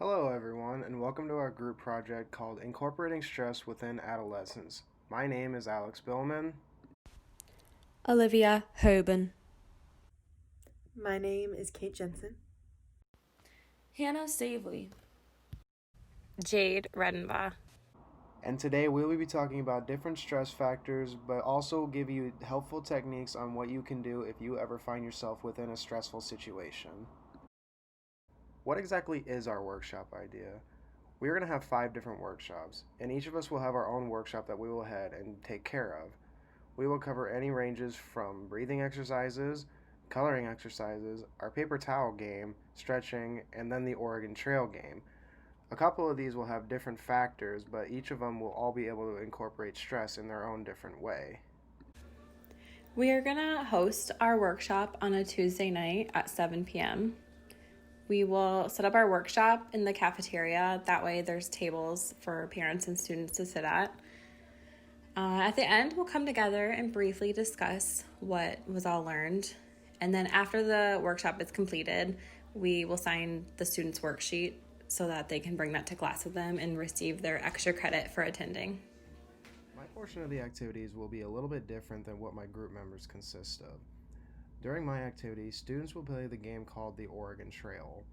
Hello, everyone, and welcome to our group project called Incorporating Stress Within Adolescence. My name is Alex Billman. Olivia Hoban. My name is Kate Jensen. Hannah Stavely. Jade Redenbaugh. And today we will be talking about different stress factors, but also give you helpful techniques on what you can do if you ever find yourself within a stressful situation. What exactly is our workshop idea? We are going to have 5 different workshops, and each of us will have our own workshop that we will head and take care of. We will cover any ranges from breathing exercises, coloring exercises, our paper towel game, stretching, and then the Oregon Trail game. A couple of these will have different factors, but each of them will all be able to incorporate stress in their own different way. We are going to host our workshop on a Tuesday night at 7 p.m. We will set up our workshop in the cafeteria. That way there's tables for parents and students to sit at. At the end, we'll come together and briefly discuss what was all learned. And then after the workshop is completed, we will sign the students' worksheet so that they can bring that to class with them and receive their extra credit for attending. My portion of the activities will be a little bit different than what my group members consist of. During my activity, students will play the game called the Oregon Trail.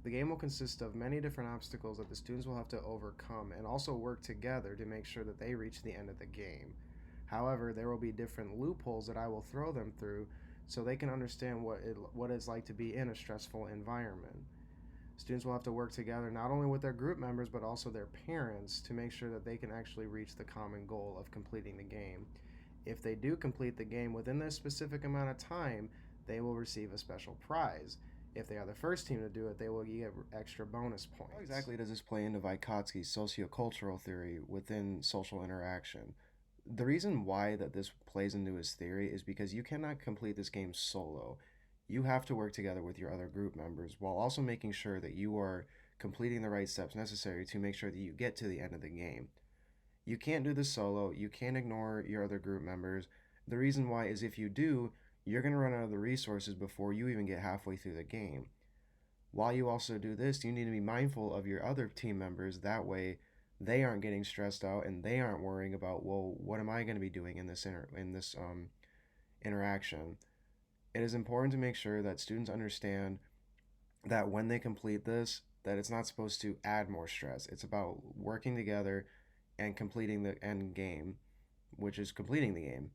The game will consist of many different obstacles that the students will have to overcome and also work together to make sure that they reach the end of the game. However, there will be different loopholes that I will throw them through so they can understand what it's like to be in a stressful environment. Students will have to work together not only with their group members but also their parents to make sure that they can actually reach the common goal of completing the game. If they do complete the game within this specific amount of time, they will receive a special prize. If they are the first team to do it, they will get extra bonus points. How exactly does this play into Vygotsky's sociocultural theory within social interaction? The reason why that this plays into his theory is because you cannot complete this game solo. You have to work together with your other group members while also making sure that you are completing the right steps necessary to make sure that you get to the end of the game. You can't do this solo. You can't ignore your other group members. The reason why is if you do, you're going to run out of the resources before you even get halfway through the game. While you also do this, you need to be mindful of your other team members. That way, they aren't getting stressed out and they aren't worrying about, well, what am I going to be doing in this interaction? It is important to make sure that students understand that when they complete this, that it's not supposed to add more stress. It's about working together and completing the end game, which is completing the game.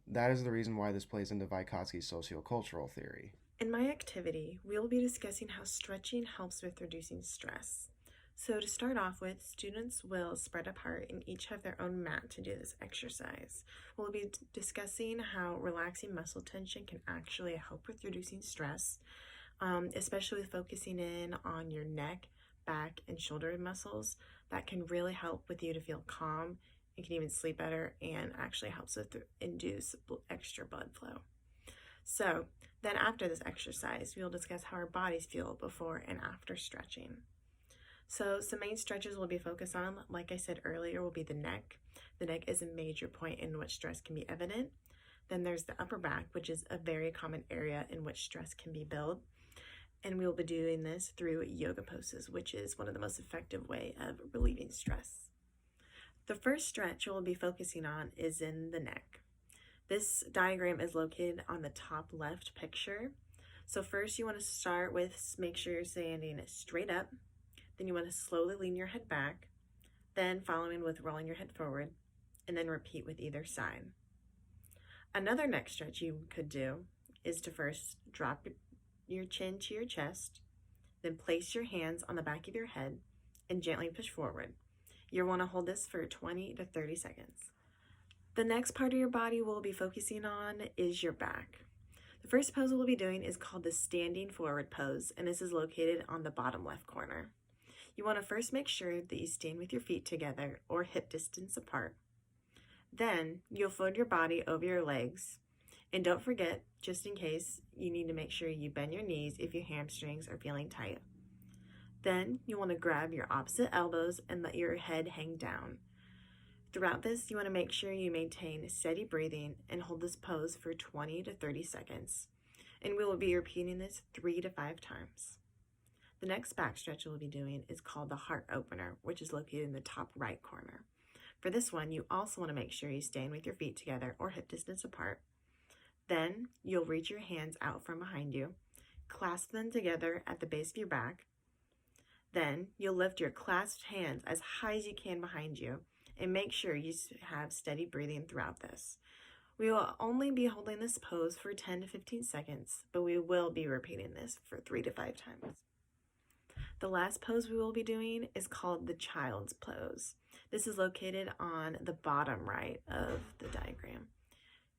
That is the reason why this plays into Vygotsky's sociocultural theory. In my activity, we will be discussing how stretching helps with reducing stress. So to start off with, students will spread apart and each have their own mat to do this exercise. We'll be discussing how relaxing muscle tension can actually help with reducing stress, especially with focusing in on your neck, back, and shoulder muscles. That can really help with you to feel calm. You can even sleep better and actually helps with induce extra blood flow. So then after this exercise, we will discuss how our bodies feel before and after stretching. So some main stretches we'll be focused on, like I said earlier, will be the neck. The neck is a major point in which stress can be evident. Then there's the upper back, which is a very common area in which stress can be built. And we'll be doing this through yoga poses, which is one of the most effective way of relieving stress. The first stretch we'll be focusing on is in the neck. This diagram is located on the top left picture. So first you want to start with make sure you're standing straight up. Then you want to slowly lean your head back, then following with rolling your head forward, and then repeat with either side. Another neck stretch you could do is to first drop your chin to your chest, then place your hands on the back of your head and gently push forward. You'll want to hold this for 20 to 30 seconds. The next part of your body we'll be focusing on is your back. The first pose we'll be doing is called the standing forward pose, and this is located on the bottom left corner. You want to first make sure that you stand with your feet together or hip distance apart. Then you'll fold your body over your legs. And don't forget, just in case, you need to make sure you bend your knees if your hamstrings are feeling tight. Then you want to grab your opposite elbows and let your head hang down. Throughout this, you want to make sure you maintain steady breathing and hold this pose for 20 to 30 seconds. And we will be repeating this 3 to 5 times. The next back stretch we'll be doing is called the heart opener, which is located in the top right corner. For this one, you also want to make sure you stand with your feet together or hip distance apart. Then you'll reach your hands out from behind you, clasp them together at the base of your back. Then you'll lift your clasped hands as high as you can behind you and make sure you have steady breathing throughout this. We will only be holding this pose for 10 to 15 seconds, but we will be repeating this for 3 to 5 times. The last pose we will be doing is called the child's pose. This is located on the bottom right of the diagram.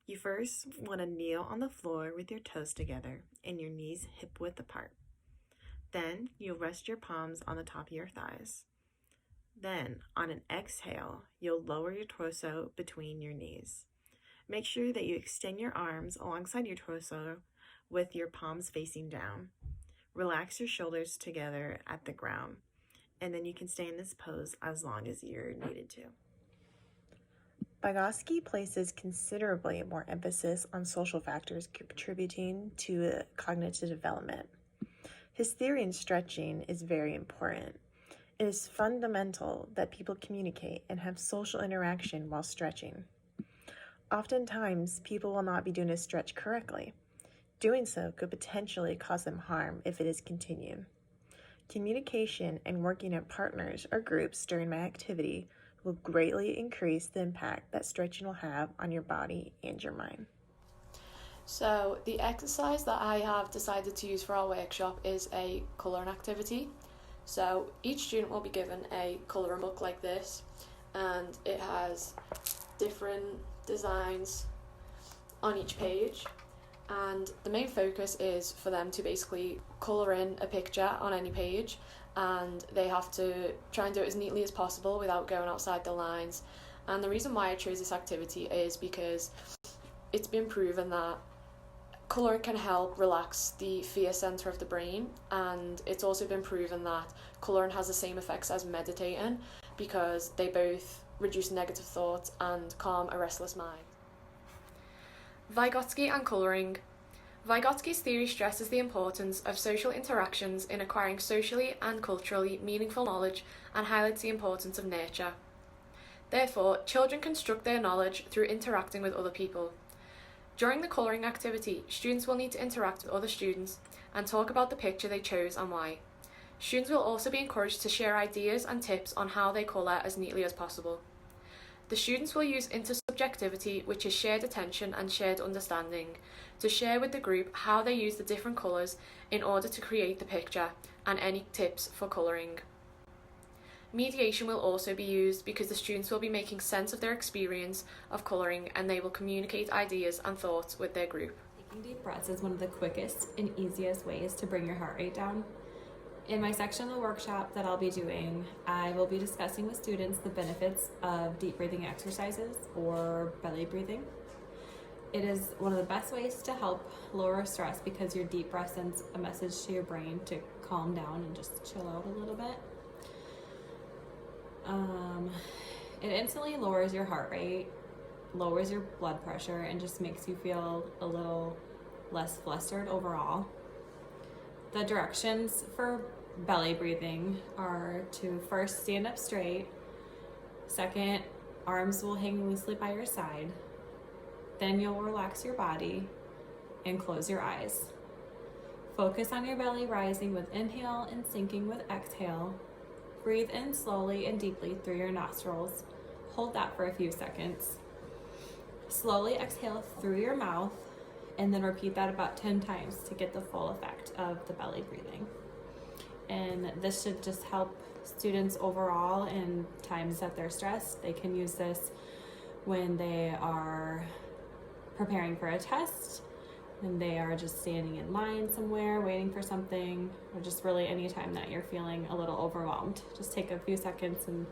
You first want to kneel on the floor with your toes together and your knees hip width apart. Then you'll rest your palms on the top of your thighs. Then, on an exhale, you'll lower your torso between your knees. Make sure that you extend your arms alongside your torso with your palms facing down. Relax your shoulders together at the ground, and then you can stay in this pose as long as you're needed to. Vygotsky places considerably more emphasis on social factors contributing to cognitive development. His theory in stretching is very important. It is fundamental that people communicate and have social interaction while stretching. Oftentimes, people will not be doing a stretch correctly. Doing so could potentially cause them harm if it is continued. Communication and working in partners or groups during my activity will greatly increase the impact that stretching will have on your body and your mind. So the exercise that I have decided to use for our workshop is a colouring activity. So each student will be given a colouring book like this, and it has different designs on each page, and the main focus is for them to basically colour in a picture on any page, and they have to try and do it as neatly as possible without going outside the lines. And the reason why I chose this activity is because it's been proven that colouring can help relax the fear centre of the brain, and it's also been proven that colouring has the same effects as meditating because they both reduce negative thoughts and calm a restless mind. Vygotsky and colouring. Vygotsky's theory stresses the importance of social interactions in acquiring socially and culturally meaningful knowledge and highlights the importance of nature. Therefore, children construct their knowledge through interacting with other people. During the colouring activity, students will need to interact with other students and talk about the picture they chose and why. Students will also be encouraged to share ideas and tips on how they colour as neatly as possible. The students will use intersubjectivity, which is shared attention and shared understanding, to share with the group how they use the different colours in order to create the picture and any tips for colouring. Mediation will also be used because the students will be making sense of their experience of colouring, and they will communicate ideas and thoughts with their group. Taking deep breaths is one of the quickest and easiest ways to bring your heart rate down. In my section of the workshop that I'll be doing, I will be discussing with students the benefits of deep breathing exercises or belly breathing. It is one of the best ways to help lower stress because your deep breath sends a message to your brain to calm down and just chill out a little bit. It instantly lowers your heart rate, lowers your blood pressure, and just makes you feel a little less flustered overall. The directions for belly breathing are to first stand up straight, second, arms will hang loosely by your side, then you'll relax your body and close your eyes. Focus on your belly rising with inhale and sinking with exhale. Breathe in slowly and deeply through your nostrils. Hold that for a few seconds. Slowly exhale through your mouth, and then repeat that about 10 times to get the full effect of the belly breathing. And this should just help students overall in times that they're stressed. They can use this when they are preparing for a test, when they are just standing in line somewhere waiting for something, or just really any time that you're feeling a little overwhelmed. Just take a few seconds and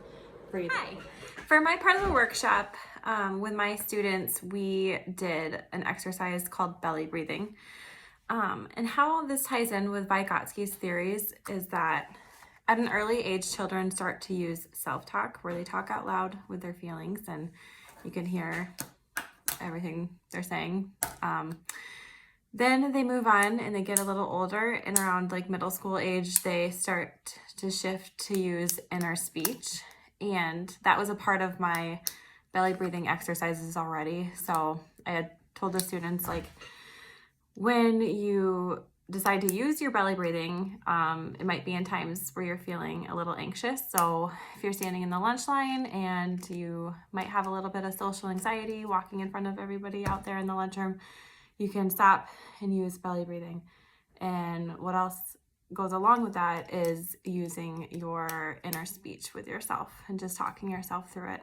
breathe. Hi. For my part of the workshop with my students, we did an exercise called belly breathing. And how this ties in with Vygotsky's theories is that at an early age, children start to use self-talk, where they talk out loud with their feelings, and you can hear everything they're saying. Then they move on and they get a little older, and around like middle school age, they start to shift to use inner speech. And that was a part of my belly breathing exercises already. So I had told the students, like, when you decide to use your belly breathing, it might be in times where you're feeling a little anxious. So if you're standing in the lunch line and you might have a little bit of social anxiety walking in front of everybody out there in the lunchroom, you can stop and use belly breathing. And what else goes along with that is using your inner speech with yourself and just talking yourself through it.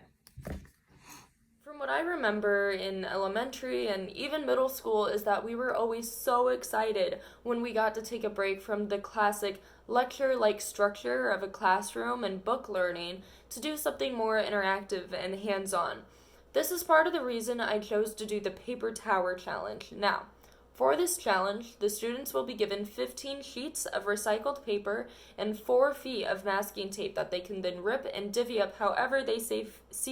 From what I remember in elementary and even middle school is that we were always so excited when we got to take a break from the classic lecture-like structure of a classroom and book learning to do something more interactive and hands-on. This is part of the reason I chose to do the paper tower challenge. Now, for this challenge, the students will be given 15 sheets of recycled paper and 4 feet of masking tape that they can then rip and divvy up however they see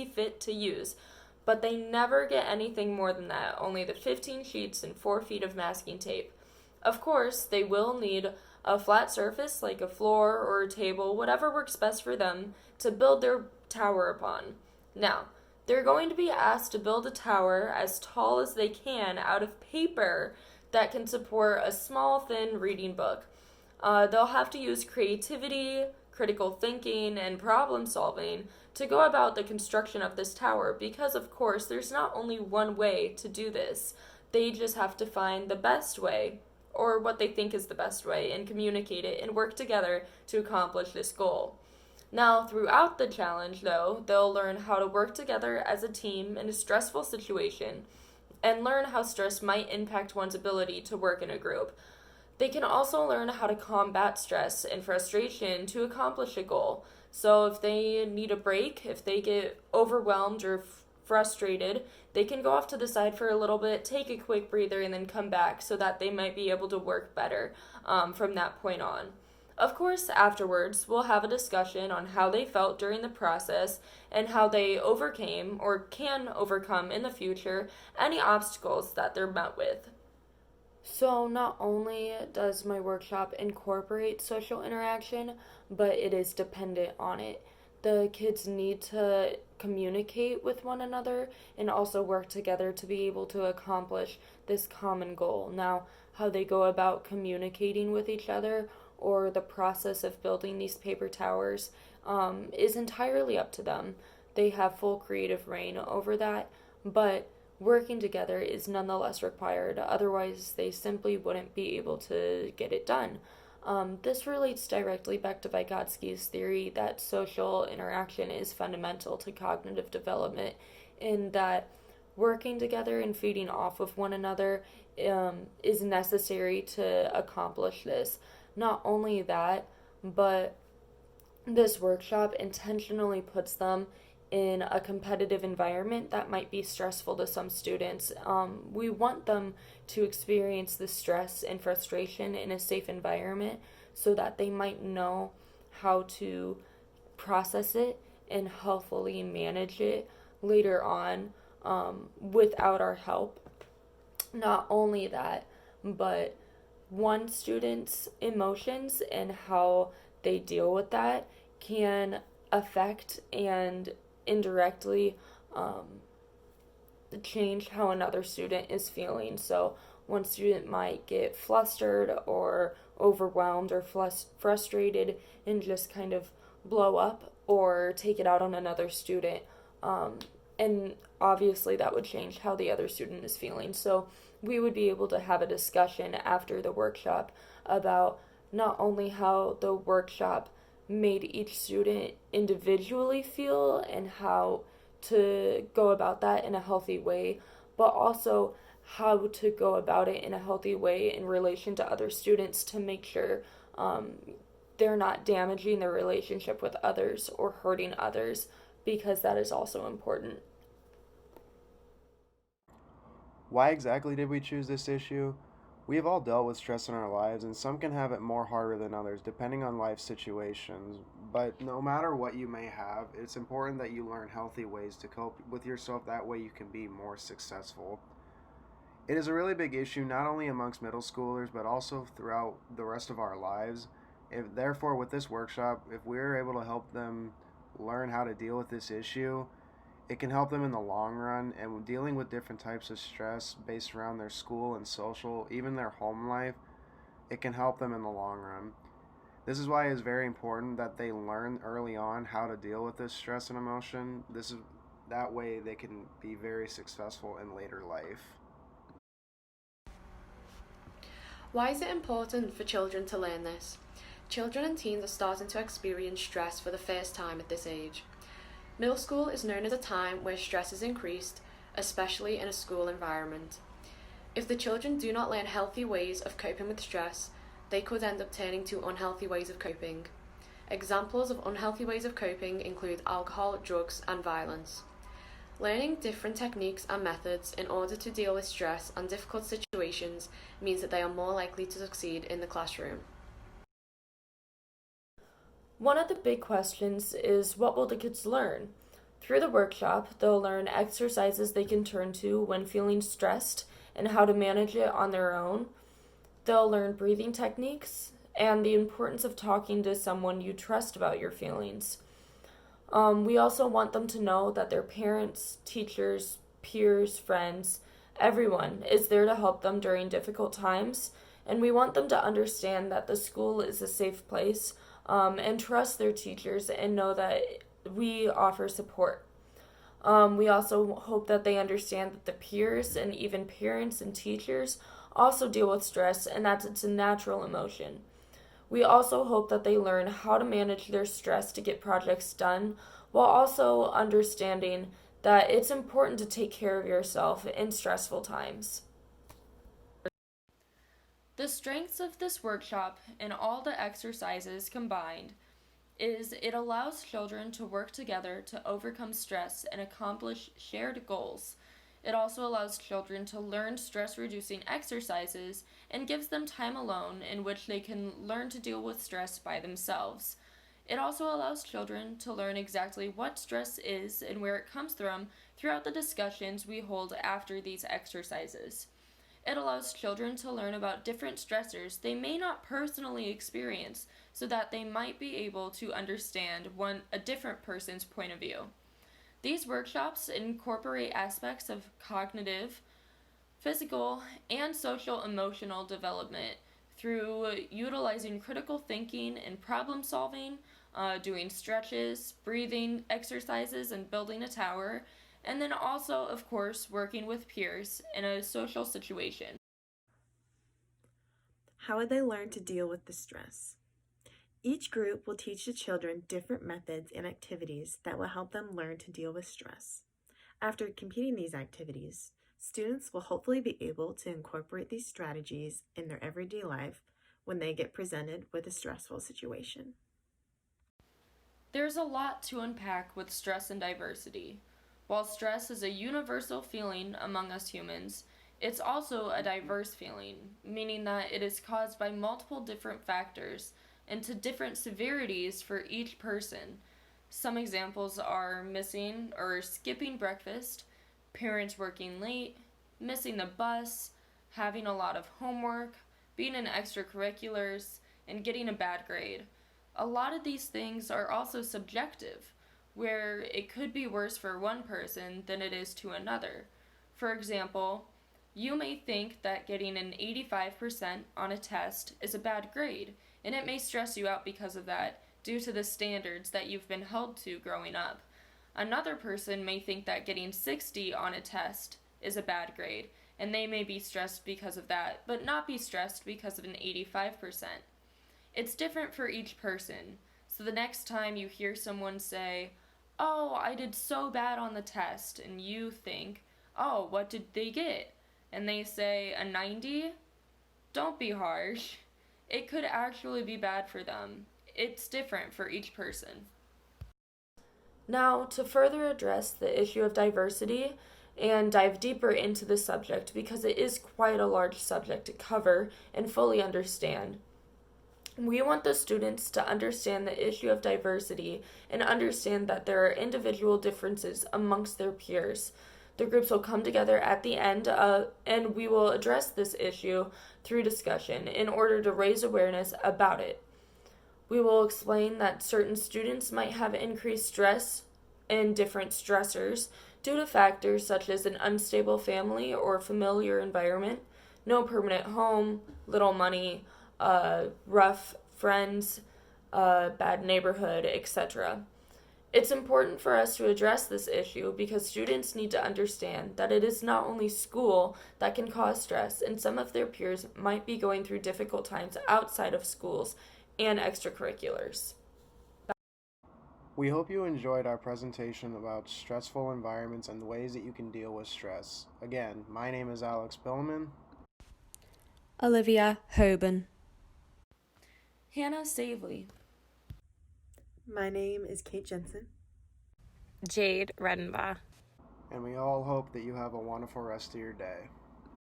fit to use. But they never get anything more than that, only the 15 sheets and 4 feet of masking tape. Of course, they will need a flat surface like a floor or a table, whatever works best for them, to build their tower upon. Now, they're going to be asked to build a tower as tall as they can out of paper that can support a small, thin reading book. They'll have to use creativity, critical thinking, and problem solving to go about the construction of this tower because, of course, there's not only one way to do this. They just have to find the best way, or what they think is the best way, and communicate it and work together to accomplish this goal. Now, throughout the challenge, though, they'll learn how to work together as a team in a stressful situation and learn how stress might impact one's ability to work in a group. They can also learn how to combat stress and frustration to accomplish a goal. So if they need a break, if they get overwhelmed or frustrated, they can go off to the side for a little bit, take a quick breather, and then come back so that they might be able to work better from that point on. Of course, afterwards, we'll have a discussion on how they felt during the process and how they overcame or can overcome in the future any obstacles that they're met with. So not only does my workshop incorporate social interaction, but it is dependent on it. The kids need to communicate with one another and also work together to be able to accomplish this common goal. Now, how they go about communicating with each other or the process of building these paper towers is entirely up to them. They have full creative reign over that, but working together is nonetheless required, otherwise they simply wouldn't be able to get it done. This relates directly back to Vygotsky's theory that social interaction is fundamental to cognitive development, in that working together and feeding off of one another is necessary to accomplish this. Not only that, but this workshop intentionally puts them in a competitive environment that might be stressful to some students. We want them to experience the stress and frustration in a safe environment so that they might know how to process it and healthfully manage it later on without our help. Not only that, but one student's emotions and how they deal with that can affect and indirectly change how another student is feeling. So one student might get flustered or overwhelmed or frustrated and just kind of blow up or take it out on another student. And obviously that would change how the other student is feeling. So we would be able to have a discussion after the workshop about not only how the workshop made each student individually feel and how to go about that in a healthy way, but also how to go about it in a healthy way in relation to other students to make sure they're not damaging their relationship with others or hurting others, because that is also important. Why exactly did we choose this issue? We have all dealt with stress in our lives, and some can have it more harder than others, depending on life situations. But no matter what you may have, it's important that you learn healthy ways to cope with yourself. That way you can be more successful. It is a really big issue not only amongst middle schoolers but also throughout the rest of our lives. Therefore, with this workshop, if we're able to help them learn how to deal with this issue, it can help them in the long run. And dealing with different types of stress based around their school and social, even their home life, it can help them in the long run. This is why it's very important that they learn early on how to deal with this stress and emotion. That way they can be very successful in later life. Why is it important for children to learn this? Children and teens are starting to experience stress for the first time at this age. Middle school is known as a time where stress is increased, especially in a school environment. If the children do not learn healthy ways of coping with stress, they could end up turning to unhealthy ways of coping. Examples of unhealthy ways of coping include alcohol, drugs, and violence. Learning different techniques and methods in order to deal with stress and difficult situations means that they are more likely to succeed in the classroom. One of the big questions is, what will the kids learn? Through the workshop, they'll learn exercises they can turn to when feeling stressed and how to manage it on their own. They'll learn breathing techniques and the importance of talking to someone you trust about your feelings. We also want them to know that their parents, teachers, peers, friends, everyone is there to help them during difficult times, and we want them to understand that the school is a safe place, and trust their teachers and know that we offer support. We also hope that they understand that the peers and even parents and teachers also deal with stress and that it's a natural emotion. We also hope that they learn how to manage their stress to get projects done, while also understanding that it's important to take care of yourself in stressful times. The strengths of this workshop and all the exercises combined is it allows children to work together to overcome stress and accomplish shared goals. It also allows children to learn stress-reducing exercises and gives them time alone in which they can learn to deal with stress by themselves. It also allows children to learn exactly what stress is and where it comes from throughout the discussions we hold after these exercises. It allows children to learn about different stressors they may not personally experience so that they might be able to understand a different person's point of view. These workshops incorporate aspects of cognitive, physical, and social emotional development through utilizing critical thinking and problem solving, doing stretches, breathing exercises, and building a tower, and then also, of course, working with peers in a social situation. How would they learn to deal with the stress? Each group will teach the children different methods and activities that will help them learn to deal with stress. After completing these activities, students will hopefully be able to incorporate these strategies in their everyday life when they get presented with a stressful situation. There's a lot to unpack with stress and diversity. While stress is a universal feeling among us humans, it's also a diverse feeling, meaning that it is caused by multiple different factors and to different severities for each person. Some examples are missing or skipping breakfast, parents working late, missing the bus, having a lot of homework, being in extracurriculars, and getting a bad grade. A lot of these things are also subjective, where it could be worse for one person than it is to another. For example, you may think that getting an 85% on a test is a bad grade, and it may stress you out because of that, due to the standards that you've been held to growing up. Another person may think that getting 60 on a test is a bad grade, and they may be stressed because of that, but not be stressed because of an 85%. It's different for each person, so the next time you hear someone say, "Oh, I did so bad on the test," and you think, "Oh, what did they get?" and they say a 90, don't be harsh. It could actually be bad for them. It's different for each person. Now, to further address the issue of diversity and dive deeper into the subject, because it is quite a large subject to cover and fully understand, we want the students to understand the issue of diversity and understand that there are individual differences amongst their peers. The groups will come together at the end and we will address this issue through discussion in order to raise awareness about it. We will explain that certain students might have increased stress and different stressors due to factors such as an unstable family or familiar environment, no permanent home, little money, rough friends, bad neighborhood, etc. It's important for us to address this issue because students need to understand that it is not only school that can cause stress, and some of their peers might be going through difficult times outside of schools and extracurriculars. We hope you enjoyed our presentation about stressful environments and the ways that you can deal with stress. Again, my name is Alex Billman. Olivia Hoban. Hannah Savely. My name is Kate Jensen. Jade Redenbaugh. And we all hope that you have a wonderful rest of your day.